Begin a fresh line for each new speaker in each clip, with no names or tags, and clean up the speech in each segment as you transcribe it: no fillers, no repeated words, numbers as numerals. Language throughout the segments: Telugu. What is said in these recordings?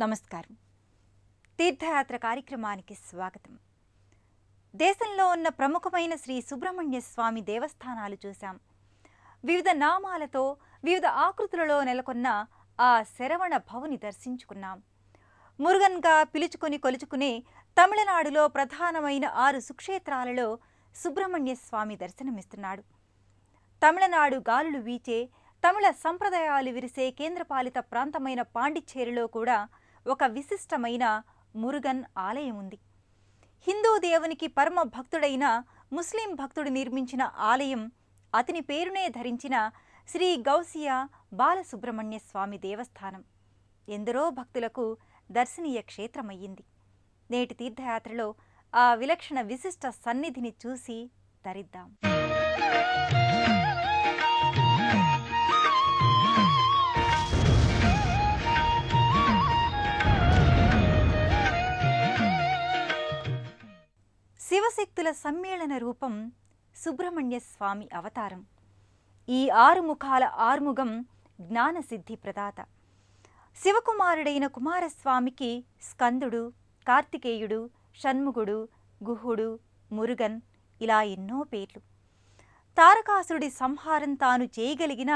నమస్కారం. తీర్థయాత్ర కార్యక్రమానికి స్వాగతం. దేశంలో ఉన్న ప్రముఖమైన శ్రీ సుబ్రహ్మణ్య స్వామి దేవస్థానాలు చూశాం. వివిధ నామాలతో వివిధ ఆకృతులలో నెలకొన్న ఆ శరవణ భవుని దర్శించుకున్నాం. మురుగన్గా పిలుచుకొని కొలుచుకునే తమిళనాడులో ప్రధానమైన 6 సుక్షేత్రాలలో సుబ్రహ్మణ్య స్వామి దర్శనమిస్తున్నాడు. తమిళనాడు గాలులు వీచే, తమిళ సంప్రదాయాలు విరిసే కేంద్రపాలిత ప్రాంతమైన పాండిచ్చేరిలో కూడా ఒక విశిష్టమైన మురుగన్ ఆలయం ఉంది. హిందూ దేవునికి పరమ భక్తుడైన ముస్లిం భక్తుడు నిర్మించిన ఆలయం అతని పేరునే ధరించిన శ్రీ గౌసియా బాలసుబ్రహ్మణ్య స్వామి దేవస్థానం ఎందరో భక్తులకు దర్శనీయ క్షేత్రమయ్యింది. నేటి తీర్థయాత్రలో ఆ విలక్షణ విశిష్ట సన్నిధిని చూసి తరిద్దాం. శివశక్తుల సమ్మేళన రూపం సుబ్రహ్మణ్య స్వామి అవతారం. ఈ 6 ముఖాల ఆర్ముగం జ్ఞానసిద్ధి ప్రదాత. శివకుమారుడైన కుమారస్వామికి స్కందుడు, కార్తికేయుడు, షణ్ముగుడు, గుహుడు, మురుగన్ ఇలా ఎన్నో పేర్లు. తారకాసురుడి సంహారం తాను చేయగలిగిన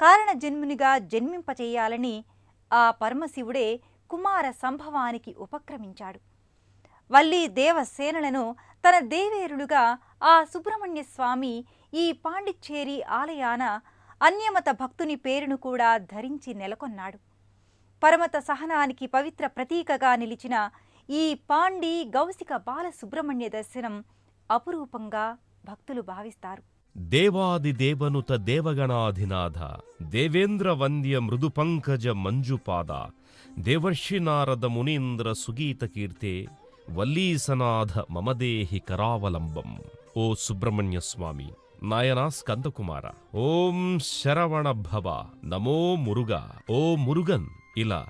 కారణజన్మునిగా జన్మింపచేయాలని ఆ పరమశివుడే కుమార సంభవానికి ఉపక్రమించాడు. వల్లి దేవసేనలను తన దేవేరులుగా ఆ సుబ్రహ్మణ్య స్వామి ఈ పాండిచ్చేరి ఆలయాన అన్యమత భక్తుని పేరును కూడా ధరించి నెలకొన్నాడు. పరమత సహనానికి పవిత్ర ప్రతీకగా నిలిచిన ఈ పాండి గౌసిక బాలసుబ్రహ్మణ్య దర్శనం అపురూపంగా భక్తులు భావిస్తారు.
దేవాది దేవనుత దేవగణాధినాథ దేవేంద్ర వంద్య మృదు పంకజ మంజుపాద దేవర్షి నారద మునీంద్ర సుగీత కీర్తే వల్లీసనాథ మమదేహి కరావలంబం. ఓ సుబ్రహ్మణ్య స్వామి, నాయనా స్కందకుమార, ఓం శరవణ భవ, నమో మురుగా, ఓ మురుగన్, ఇలా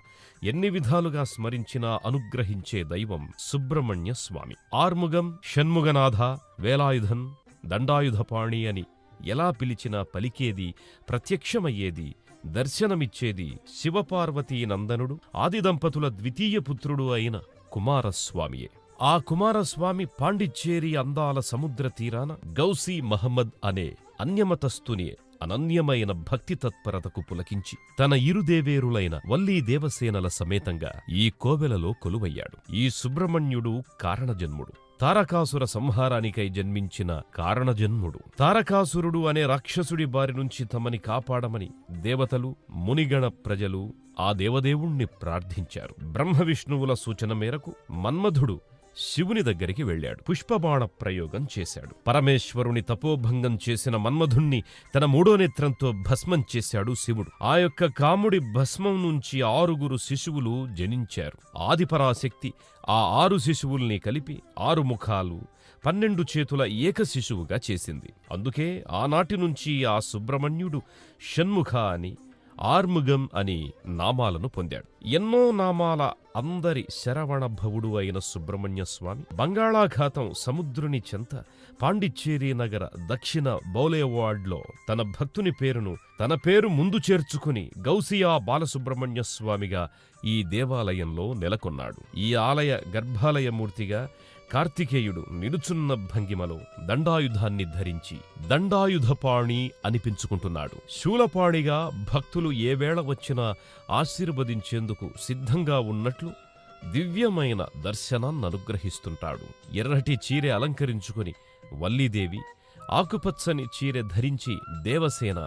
ఎన్ని విధాలుగా స్మరించినా అనుగ్రహించే దైవం సుబ్రహ్మణ్య స్వామి. ఆర్ముగం, షణ్ముగనాథ, వేలాయుధన్, దండాయుధపాణి అని ఎలా పిలిచినా పలికేది, ప్రత్యక్షమయ్యేది, దర్శనమిచ్చేది శివపార్వతీ నందనుడు ఆది దంపతుల ద్వితీయ పుత్రుడు అయిన కుమారస్వామియే. ఆ కుమారస్వామి పాండిచ్చేరి అందాల సముద్ర తీరాన గౌసీ మహమ్మద్ అనే అన్యమతస్థుని అనన్యమైన భక్తి తత్పరతకు పులకించి తన ఇరుదేవేరులైన వల్లీ దేవసేనల సమేతంగా ఈ కోవెలలో కొలువయ్యాడు. ఈ సుబ్రహ్మణ్యుడు కారణజన్ముడు, తారకాసుర సంహారానికై జన్మించిన కారణజన్ముడు. తారకాసురుడు అనే రాక్షసుడి బారి నుంచి తమని కాపాడమని దేవతలు, మునిగణ ప్రజలు ఆ దేవదేవుణ్ణి ప్రార్థించారు. బ్రహ్మవిష్ణువుల సూచన మేరకు మన్మధుడు శివుని దగ్గరికి వెళ్ళాడు. పుష్పబాణ ప్రయోగం చేశాడు. పరమేశ్వరుని తపోభంగం చేసిన మన్మధుణ్ణి తన 3వ నేత్రంతో భస్మం చేశాడు శివుడు. ఆ యొక్క కాముడి భస్మం నుంచి 6 శిశువులు జనించారు. ఆదిపరాశక్తి ఆ 6 శిశువుల్ని కలిపి 6 ముఖాలు 12 చేతుల ఏక శిశువుగా చేసింది. అందుకే ఆనాటి నుంచి ఆ సుబ్రహ్మణ్యుడు షణ్ముఖ అని, ఆర్ముగం అని నామాలను పొందాడు. ఎన్నో నామాల అందరి శరవణభవుడు అయిన సుబ్రహ్మణ్య స్వామి బంగాళాఖాతం సముద్రుని చెంత పాండిచ్చేరి నగర దక్షిణ బౌలేవాడ్లో తన భక్తుని పేరును తన పేరు ముందు చేర్చుకుని గౌసియా బాలసుబ్రహ్మణ్య స్వామిగా ఈ దేవాలయంలో నెలకొన్నాడు. ఈ ఆలయ గర్భాలయమూర్తిగా కార్తికేయుడు నిలుచున్న భంగిమలో దండాయుధాన్ని ధరించి దండాయుధపాణి అనిపించుకుంటున్నాడు. శూలపాణిగా భక్తులు ఏ వేళ వచ్చినా ఆశీర్వదించేందుకు సిద్ధంగా ఉన్నట్లు దివ్యమైన దర్శనాన్ని అనుగ్రహిస్తుంటాడు. ఎర్రటి చీరె అలంకరించుకుని వల్లీదేవి, ఆకుపచ్చని చీరె ధరించి దేవసేన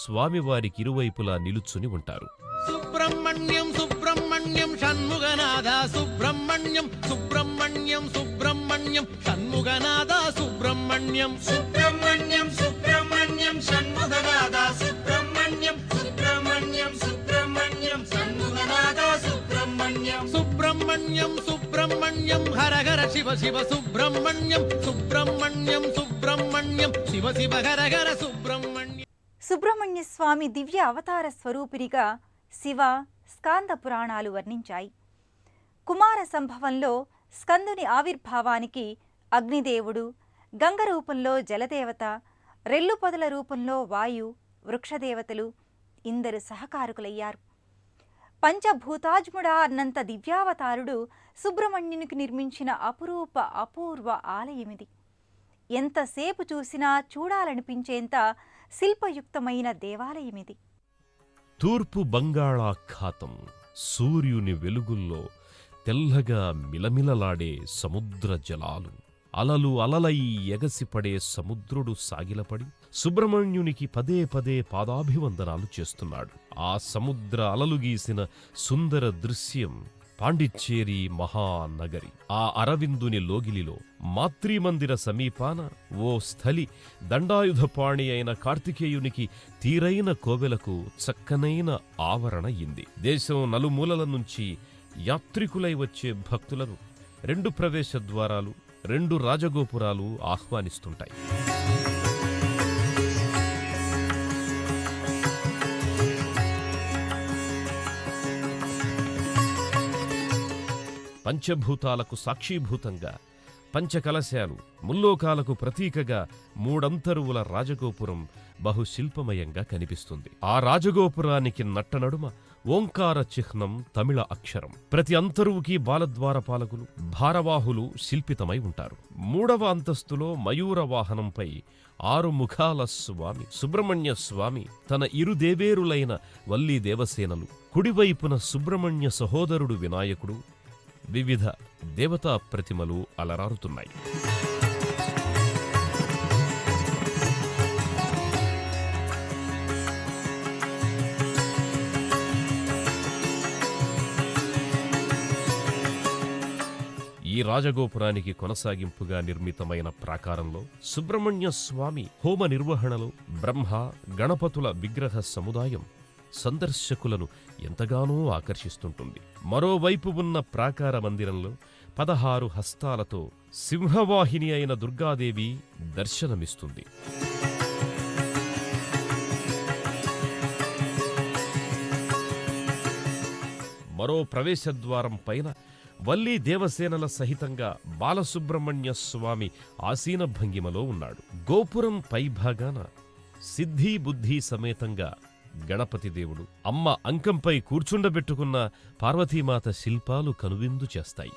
స్వామివారికి ఇరువైపులా నిలుచుని ఉంటారు.
సుబ్రహ్మణ్యం సుబ్రహ్మణ్యం షణ్ముగనాథ సుబ్రహ్మణ్యం సుబ్రహ్మణ్యం సుబ్రహ్మణ్యం షణ్ముగనాథ సుబ్రహ్మణ్యం సుబ్రహ్మణ్యం సుబ్రహ్మణ్యం షణ్ముగనాథ సుబ్రహ్మణ్యం సుబ్రహ్మణ్యం సుబ్రహ్మణ్యం షణ్ముగనాథ సుబ్రహ్మణ్యం సుబ్రహ్మణ్యం సుబ్రహ్మణ్యం హర హర శివ శివ సుబ్రహ్మణ్యం సుబ్రహ్మణ్యం సుబ్రహ్మణ్యం శివ శివ హర హర సుబ్రహ్మణ్యం.
సుబ్రహ్మణ్య స్వామి దివ్య అవతార స్వరూపినిగా శివ, స్కాంద పురాణాలు వర్ణించాయి. కుమార సంభవంలో స్కందుని ఆవిర్భావానికి అగ్నిదేవుడు, గంగ రూపంలో జలదేవత, రెల్లు పొదల రూపంలో వాయు, వృక్షదేవతలు ఇందరు సహకారకులయ్యారు. పంచభూతాజ్ముడా అన్నంత దివ్యావతారుడు సుబ్రహ్మణ్యునికి నిర్మించిన అపూర్వ ఆలయమిది. ఎంతసేపు చూసినా చూడాలనిపించేంత శిల్పయుక్తమైన దేవాలయమిది.
తూర్పు బంగాళాఖాతం, సూర్యుని వెలుగుల్లో తెల్లగా మిలమిలలాడే సముద్ర జలాలు, అలలు అలలై ఎగసిపడే సముద్రుడు సాగిలపడి సుబ్రహ్మణ్యునికి పదే పదే పాదాభివందనాలు చేస్తున్నాడు. ఆ సముద్ర అలలు గీసిన సుందర దృశ్యం పాండిచ్చేరి మహానగరి. ఆ అరవిందుని లోగిలిలో మాతృమందిర సమీపాన ఓ స్థలి దండాయుధపాణి అయిన కార్తికేయునికి తీరైన కోవెలకు చక్కనైన ఆవరణ ఇంది. దేశం నలుమూలల నుంచి యాత్రికులై వచ్చే భక్తులను 2 ప్రవేశ ద్వారాలు, 2 రాజగోపురాలు ఆహ్వానిస్తుంటాయి. పంచభూతాలకు సాక్షీభూతంగా, పంచకలశాలు, ముల్లోకాలకు ప్రతీకగా 3 అంతరువుల రాజగోపురం బహుశిల్పమయంగా కనిపిస్తుంది. ఆ రాజగోపురానికి నట్టనడుమ ఓంకార చిహ్నం తమిళ అక్షరం. ప్రతి అంతరువుకి బాలద్వారపాలకులు, భారవాహులు శిల్పితమై ఉంటారు. 3వ అంతస్తులో మయూర వాహనంపై 6 ముఖాల స్వామి సుబ్రహ్మణ్య స్వామి తన ఇరుదేవేరులైన వల్లీ దేవసేనలు, కుడివైపున సుబ్రహ్మణ్య సహోదరుడు వినాయకుడు, వివిధ దేవతా ప్రతిమలు అలరారుతున్నాయి. ఈ రాజగోపురానికి కొనసాగింపుగా నిర్మితమైన ప్రాకారంలో సుబ్రహ్మణ్య స్వామి హోమ నిర్వహణలో బ్రహ్మ గణపతుల విగ్రహ సముదాయం సందర్శకులను ఎంతగానో ఆకర్షిస్తుంటుంది. మరోవైపు ఉన్న ప్రాకార మందిరంలో 16 హస్తాలతో సింహవాహిని అయిన దుర్గాదేవి దర్శనమిస్తుంది. మరో ప్రవేశద్వారం పైన వల్లీ దేవసేనల సహితంగా బాలసుబ్రహ్మణ్య స్వామి ఆసీన భంగిమలో ఉన్నాడు. గోపురం పైభాగాన సిద్ధి బుద్ధి సమేతంగా గణపతి దేవుడు, అమ్మ అంకంపై కూర్చుండబెట్టుకున్న పార్వతీమాత శిల్పాలు కనువిందు చేస్తాయి.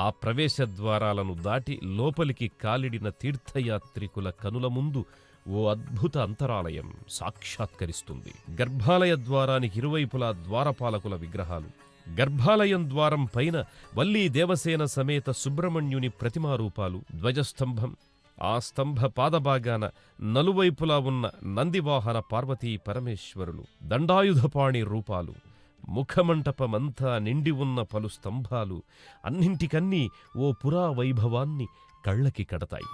ఆ ప్రవేశద్వారాలను దాటి లోపలికి కాలిడిన తీర్థయాత్రికుల కనుల ముందు ఓ అద్భుత అంతరాలయం సాక్షాత్కరిస్తుంది. గర్భాలయ ద్వారానికి ఇరువైపులా ద్వారపాలకుల విగ్రహాలు, గర్భాలయం ద్వారం పైన వల్లీ దేవసేన సమేత సుబ్రహ్మణ్యుని ప్రతిమారూపాలు, ధ్వజస్తంభం, ఆ స్తంభ పాదభాగాన నలువైపులా ఉన్న నందివాహన పార్వతీ పరమేశ్వరులు, దండాయుధపాణి రూపాలు, ముఖమంటపమంతా నిండి ఉన్న పలు స్తంభాలు అన్నింటికన్నీ ఓ పురావైభవాన్ని కళ్ళకి కడతాయి.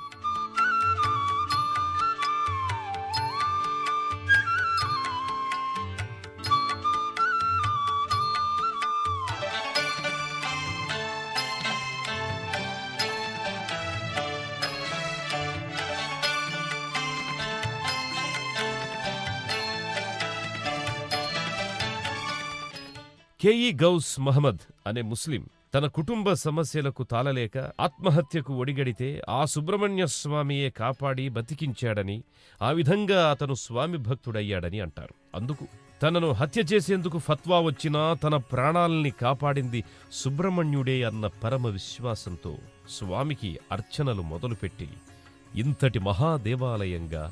కేఈ గౌస్ మహమ్మద్ అనే ముస్లిం తన కుటుంబ సమస్యలకు తాళలేక ఆత్మహత్యకు ఒడిగడితే ఆ సుబ్రహ్మణ్య స్వామియే కాపాడి బతికించాడని, ఆ విధంగా అతను స్వామి భక్తుడయ్యాడని అంటారు. అందుకు తనను హత్య చేసేందుకు ఫత్వా వచ్చినా తన ప్రాణాల్ని కాపాడింది సుబ్రహ్మణ్యుడే అన్న పరమ విశ్వాసంతో స్వామికి అర్చనలు మొదలుపెట్టి ఇంతటి మహాదేవాలయంగా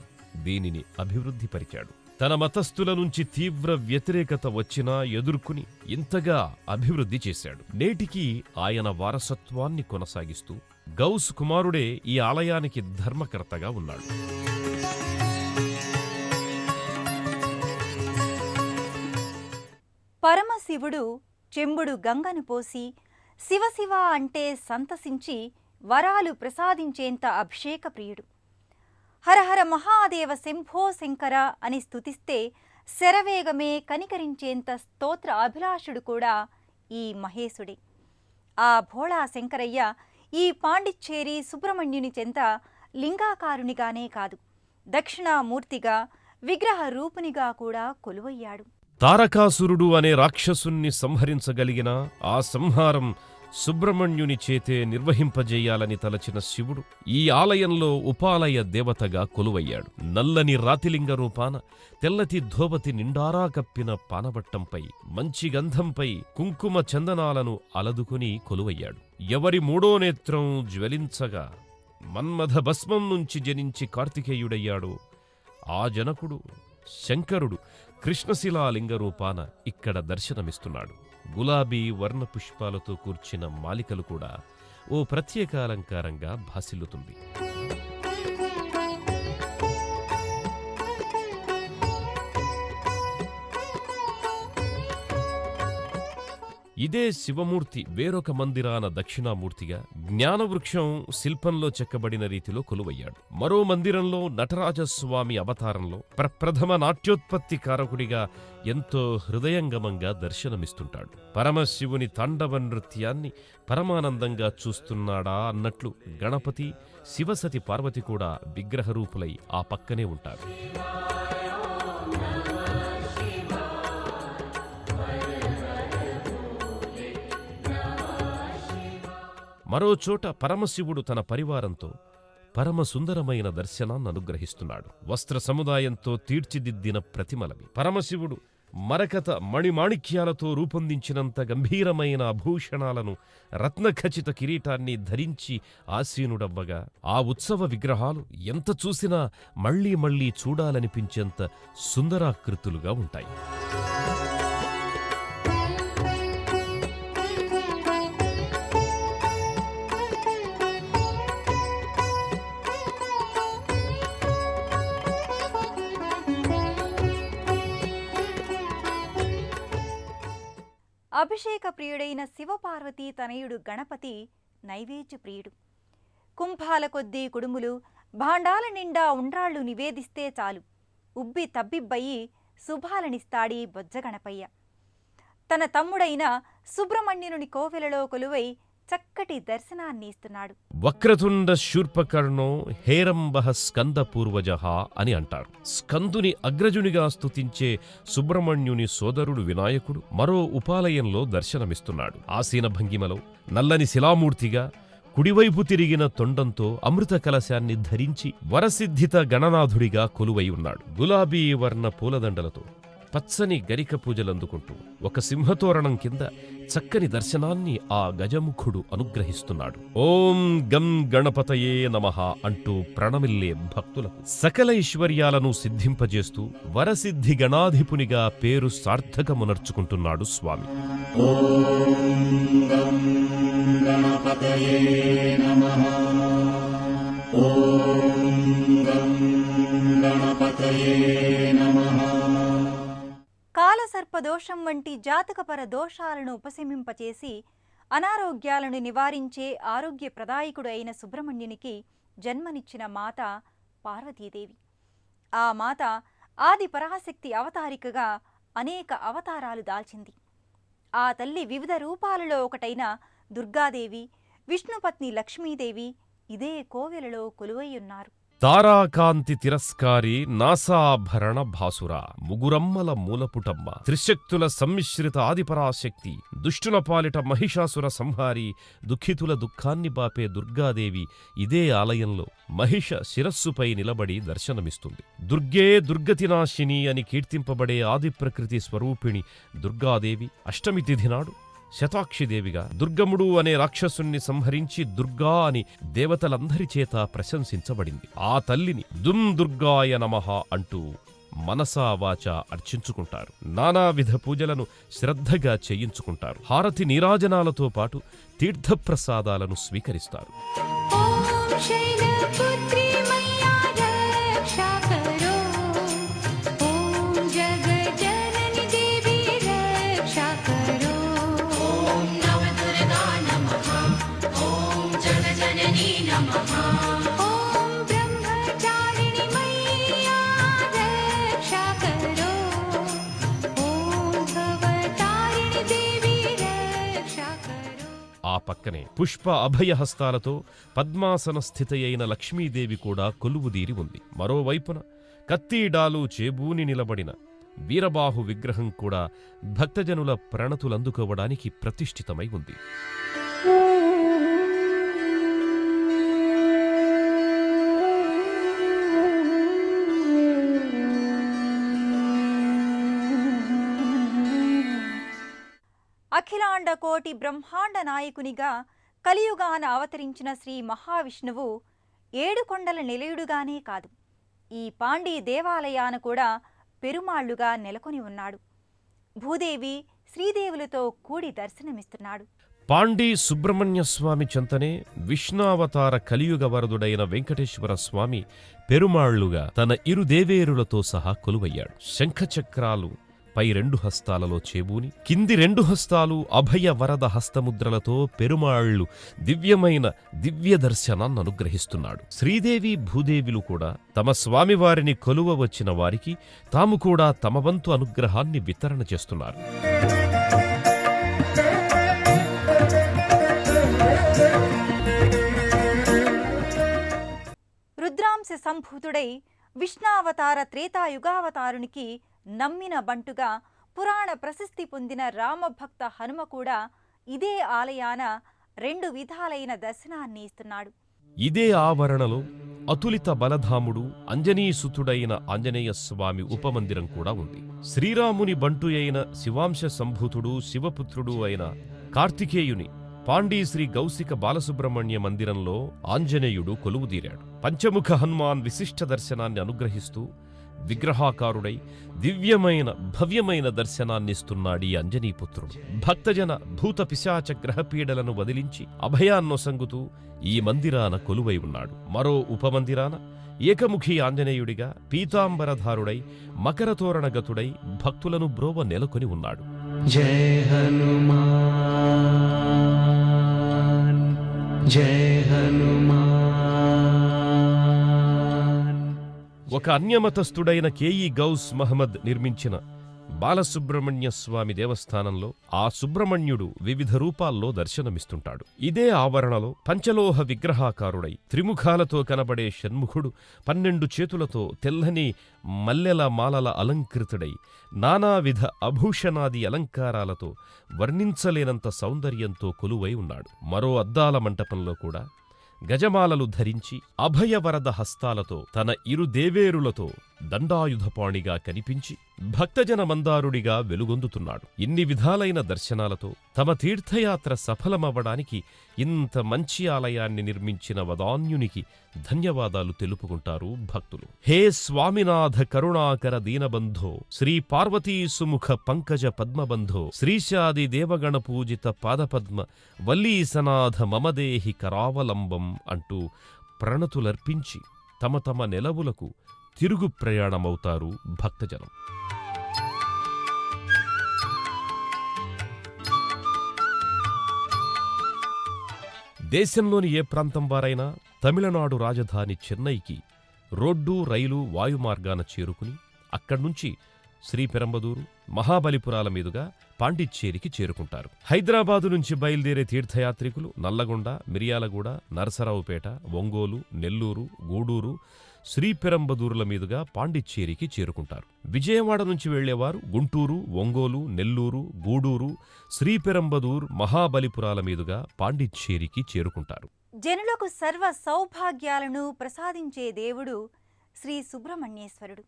దీనిని అభివృద్ధిపరిచాడు. తన మతస్థుల నుంచి తీవ్ర వ్యతిరేకత వచ్చినా ఎదుర్కొని ఇంతగా అభివృద్ధి చేశాడు. నేటికి ఆయన వారసత్వాన్ని కొనసాగిస్తూ గౌస్ కుమారుడే ఈ ఆలయానికి ధర్మకర్తగా ఉన్నాడు.
పరమశివుడు చెంబుడు గంగను పోసి శివశివ అంటే సంతసించి వరాలు ప్రసాదించేంత అభిషేక ప్రియుడు. హరహర మహాదేవ శంభో శంకర అని స్తుతిస్తే శరవేగమే కనికరించేంత స్తోత్ర అభిలాషుడు కూడా ఈ మహేశుడే. ఆ భోళా శంకరయ్య ఈ పాండిచ్చేరి సుబ్రహ్మణ్యుని చెంత లింగాకారునిగానే కాదు, దక్షిణామూర్తిగా, విగ్రహ రూపునిగా కూడా కొలువయ్యాడు.
తారకాసురుడు అనే రాక్షసుణ్ణి సంహరించగలిగిన ఆ సంహారం సుబ్రహ్మణ్యుని చేతే నిర్వహింపజేయాలని తలచిన శివుడు ఈ ఆలయంలో ఉపాలయ దేవతగా కొలువయ్యాడు. నల్లని రాతిలింగ రూపాన తెల్లటి ధోవతి నిండారా కప్పిన పానబట్టంపై మంచి గంధంపై కుంకుమ చందనాలను అలదుకుని కొలువయ్యాడు. ఎవరి మూడో నేత్రం జ్వలించగా మన్మథ భస్మం నుంచి జనించి కార్తికేయుడయ్యాడు ఆ జనకుడు శంకరుడు కృష్ణశిలాలింగ రూపాన ఇక్కడ దర్శనమిస్తున్నాడు. గులాబీ వర్ణ పుష్పాలతో కూర్చిన మాలికలు కూడా ఓ ప్రత్యేక అలంకారంగా భాసిల్లుతుంది. ఇదే శివమూర్తి వేరొక మందిరాన దక్షిణామూర్తిగా, జ్ఞానవృక్షం శిల్పంలో చెక్కబడిన రీతిలో కొలువయ్యాడు. మరో మందిరంలో నటరాజస్వామి అవతారంలో ప్రప్రథమ నాట్యోత్పత్తి కారకుడిగా ఎంతో హృదయంగమంగా దర్శనమిస్తుంటాడు. పరమశివుని తాండవ నృత్యాన్ని పరమానందంగా చూస్తున్నాడా అన్నట్లు గణపతి, శివసతి పార్వతి కూడా విగ్రహరూపులై ఆ పక్కనే ఉంటారు. మరోచోట పరమశివుడు తన పరివారంతో పరమసుందరమైన దర్శనాన్ని అనుగ్రహిస్తున్నాడు. వస్త్ర సముదాయంతో తీర్చిదిద్దిన ప్రతిమలవి. పరమశివుడు మరకత మణిమాణిక్యాలతో రూపొందించినంత గంభీరమైన ఆభూషణాలను, రత్నఖచిత కిరీటాన్ని ధరించి ఆసీనుడవ్వగా ఆ ఉత్సవ విగ్రహాలు ఎంత చూసినా మళ్లీ మళ్లీ చూడాలనిపించేంత సుందరాకృతులుగా ఉంటాయి.
అభిషేక ప్రియుడైన శివపార్వతీ తనయుడు గణపతి నైవేద్య ప్రియుడు. కుంభాల కొద్దీ కుడుములు, భాండాల నిండా ఉండ్రాళ్లు నివేదిస్తే చాలు ఉబ్బి తబ్బిబ్బయి శుభాలనిస్తాడీ బొజ్జగణపయ్య. తన తమ్ముడైన సుబ్రహ్మణ్యుని కోవెలలో కొలువై చక్కటి దర్శనాన్ని ఇస్తున్నాడు.
వక్రతుండ శూర్పకర్ణో హేరంబః స్కంద పూర్వజః అని అంటారు. స్కందుని అగ్రజునిగా స్తుతించే సుబ్రహ్మణ్యుని సోదరుడు వినాయకుడు మరో ఉపాలయంలో దర్శనమిస్తున్నాడు. ఆసీన భంగిమలో నల్లని శిలామూర్తిగా కుడివైపు తిరిగిన తొండంతో అమృత కలశాన్ని ధరించి వరసిద్ధిత గణనాథుడిగా కొలువై ఉన్నాడు. గులాబీ వర్ణ పూలదండలతో పచ్చని గరిక పూజలందుకుంటూ ఒక సింహతోరణం కింద చక్కని దర్శనాన్ని ఆ గజముఖుడు అనుగ్రహిస్తున్నాడు. ఓం గం గణపతయే నమః అంటూ ప్రణమిల్లే భక్తులకు సకల ఐశ్వర్యాలను సిద్ధింపజేస్తూ వరసిద్ధి గణాధిపునిగా పేరు సార్థకమునర్చుకుంటున్నాడు స్వామి.
కాలసర్పదోషం వంటి జాతకపర దోషాలను ఉపశమింపచేసి అనారోగ్యాలను నివారించే ఆరోగ్య ప్రదాయకుడు అయిన సుబ్రహ్మణ్యునికి జన్మనిచ్చిన మాత పార్వతీదేవి. ఆ మాత ఆది పరాశక్తి అవతారికగా అనేక అవతారాలు దాల్చింది. ఆ తల్లి వివిధ రూపాలలో ఒకటైన దుర్గాదేవి, విష్ణుపత్ని లక్ష్మీదేవి ఇదే కోవెలలో కొలువైయున్నారు.
తారాకాంతి తిరస్కారి నాసాభరణ భాసుర ముగురమ్మల మూలపుటమ్మ త్రిశక్తుల సమ్మిశ్రిత ఆదిపరాశక్తి దుష్టుల పాలిట మహిషాసుర సంహారి దుఃఖితుల దుఃఖాన్ని బాపే దుర్గాదేవి ఇదే ఆలయంలో మహిష శిరస్సుపై నిలబడి దర్శనమిస్తుంది. దుర్గే దుర్గతినాశిని అని కీర్తింపబడే ఆదిప్రకృతి స్వరూపిణి దుర్గాదేవి అష్టమి తిథి నాడు శతాక్షిదేవిగా, దుర్గముడు అనే రాక్షసుణ్ణి సంహరించి దుర్గా అని దేవతలందరి చేత ప్రశంసించబడింది. ఆ తల్లిని దుం దుర్గాయ నమః అంటూ మనసా వాచా అర్చించుకుంటారు. నానావిధ పూజలను శ్రద్ధగా చేయించుకుంటారు. హారతి నీరాజనాలతో పాటు తీర్థప్రసాదాలను స్వీకరిస్తారు. ఆ పక్కనే పుష్ప అభయహస్తాలతో పద్మాసన స్థితయైన లక్ష్మీదేవి కూడా కొలువుదీరి ఉంది. మరోవైపున కత్తీడాలు చేబూని నిలబడిన వీరబాహు విగ్రహం కూడా భక్తజనుల ప్రణతులందుకోవడానికి ప్రతిష్ఠితమై ఉంది.
అఖిలాండ కోటి బ్రహ్మాండ నాయకునిగా కలియుగాన అవతరించిన శ్రీ మహావిష్ణువు 7 కొండల నిలయుడుగానే కాదు, ఈ పాండీ దేవాలయాన కూడా పెరుమాళ్లుగా నెలకొని ఉన్నాడు. భూదేవి శ్రీదేవులతో కూడి దర్శనమిస్తున్నాడు.
పాండీ సుబ్రహ్మణ్యస్వామి చెంతనే విష్ణావతార కలియుగ వరదుడైన వెంకటేశ్వర స్వామి పెరుమాళ్లుగా తన ఇరు దేవేరులతో సహా కొలువయ్యాడు. శంఖచక్రాలు పై 2 హస్తాలలో చేబూని కింది 2 హస్తాలు అభయ వరద హస్తముద్రలతో పెరుమాళ్లు దివ్య దర్శనాన్ని అనుగ్రహిస్తున్నాడు. శ్రీదేవి భూదేవిలు కూడా తమ స్వామివారిని కొలువ వచ్చిన వారికి తాము కూడా తమ వంతు అనుగ్రహాన్ని వితరణ చేస్తున్నారు.
రుద్రాంశ సంభూతుడై విష్ణావతార త్రేతాయుగావతారునికి నమ్మిన బంటుగా పురాణ ప్రసిద్ధి పొందిన రామభక్త హనుమ కూడా ఇదే ఆలయాన 2 విధాలైన దర్శనాన్ని ఇస్తున్నాడు.
ఇదే ఆవరణలో అతులిత బలధాముడు అంజనీసుతుడైన ఆంజనేయ స్వామి ఉపమందిరం కూడా ఉంది. శ్రీరాముని బంటు అయిన శివాంశ సంభూతుడు శివపుత్రుడు అయిన కార్తికేయుని పాండీ శ్రీ గౌసిక బాలసుబ్రహ్మణ్య మందిరంలో ఆంజనేయుడు కొలువుదీరాడు. పంచముఖ హనుమాన్ విశిష్ట దర్శనాన్ని అనుగ్రహిస్తూ విగ్రహాకారుడై భవ్యమైన దర్శనాన్నిస్తున్నాడీ అంజనీపుత్రుడు. భక్తజన భూత పిశాచ గ్రహపీడలను వదిలించి అభయాన్నొసంగుతూ ఈ మందిరాన కొలువై ఉన్నాడు. మరో ఉపమందిరాన ఏకముఖి ఆంజనేయుడిగా పీతాంబరధారుడై మకరతోరణగతుడై భక్తులను బ్రోవ నెలకొని ఉన్నాడు.
జయ హనుమాన్ జయ హనుమాన్.
ఒక అన్యమతస్థుడైన కేఈ గౌస్ మహమ్మద్ నిర్మించిన బాలసుబ్రహ్మణ్య స్వామి దేవస్థానంలో ఆ సుబ్రహ్మణ్యుడు వివిధ రూపాల్లో దర్శనమిస్తుంటాడు. ఇదే ఆవరణలో పంచలోహ విగ్రహాకారుడై త్రిముఖాలతో కనబడే షణ్ముఖుడు 12 చేతులతో తెల్లని మల్లెల మాలల అలంకృతుడై నానావిధ అభూషణాది అలంకారాలతో వర్ణించలేనంత సౌందర్యంతో కొలువై ఉన్నాడు. మరో అద్దాల మంటపంలో కూడా గజమాలలు ధరించి అభయవరద హస్తాలతో తన ఇరు దేవేరులతో దండాయుధపాణిగా కనిపించి భక్తజన మందారుడిగా వెలుగొందుతున్నాడు. ఇన్ని విధాలైన దర్శనాలతో తమ తీర్థయాత్ర సఫలమవ్వడానికి ఇంత మంచి ఆలయాన్ని నిర్మించిన వదాన్యునికి ధన్యవాదాలు తెలుపుకుంటారు భక్తులు. హే స్వామినాథ కరుణాకర దీనబంధో, శ్రీ పార్వతీ సుముఖ పంకజ పద్మబంధో, శ్రీశాది దేవగణ పూజిత పాదపద్మ వల్లీసనాథ మమదేహి కరావలంబం అంటూ ప్రణతులర్పించి తమ తమ నెలవులకు తిరుగు ప్రయాణమవుతారు భక్తజనం. దేశంలోని ఏ ప్రాంతం వారైనా తమిళనాడు రాజధాని చెన్నైకి రోడ్డు, రైలు, వాయుమార్గాన చేరుకుని అక్కడ్నుంచి శ్రీపెరంబదూరు, మహాబలిపురాల మీదుగా పాండిచ్చేరికి చేరుకుంటారు. హైదరాబాదు నుంచి బయలుదేరే తీర్థయాత్రికులు నల్లగొండ, మిర్యాలగూడ, నరసరావుపేట, ఒంగోలు, నెల్లూరు, గూడూరు, శ్రీపెరంబదూరుల మీదుగా పాండిచ్చేరికి చేరుకుంటారు. విజయవాడ నుంచి వెళ్లేవారు గుంటూరు, ఒంగోలు, నెల్లూరు, గూడూరు, శ్రీపెరంబదూర్, మహాబలిపురాల మీదుగా పాండిచ్చేరికి చేరుకుంటారు.
జనులకు సర్వ సౌభాగ్యాలను ప్రసాదించే దేవుడు శ్రీ సుబ్రహ్మణ్యేశ్వరుడు.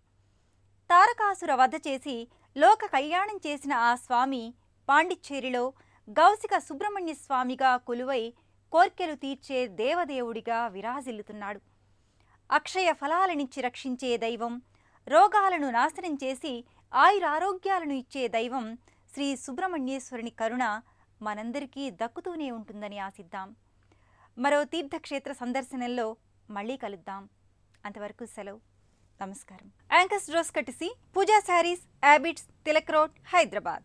తారకాసుర వధ చేసి లోక కళ్యాణం చేసిన ఆ స్వామి పాండిచ్చేరిలో గౌసిక సుబ్రహ్మణ్య స్వామిగా కొలువై కోర్కెలు తీర్చే దేవదేవుడిగా విరాజిల్లుతున్నాడు. అక్షయ ఫలాలనిచ్చి రక్షించే దైవం, రోగాలను నాశనం చేసి ఆయురారోగ్యాలను ఇచ్చే దైవం శ్రీ సుబ్రహ్మణ్యేశ్వరుని కరుణ మనందరికీ దక్కుతూనే ఉంటుందని ఆశిద్దాం. మరో తీర్థక్షేత్ర సందర్శనంలో మళ్ళీ కలుద్దాం. అంతవరకు సెలవు. నమస్కారం. యాంకర్స్ డ్రోస్ కటిసి పూజా శారీస్, హ్యాబిట్స్, తిలక్ రోడ్, హైదరాబాద్.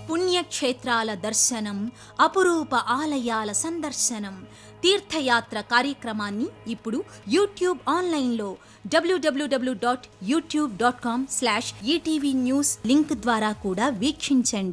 పుణ్యక్షేత్రాల దర్శనం, అపురూప ఆలయాల సందర్శనం, తీర్థయాత్ర కార్యక్రమాన్ని ఇప్పుడు యూట్యూబ్ ఆన్లైన్లో www.youtube.com/ETV News లింక్ ద్వారా కూడా వీక్షించండి.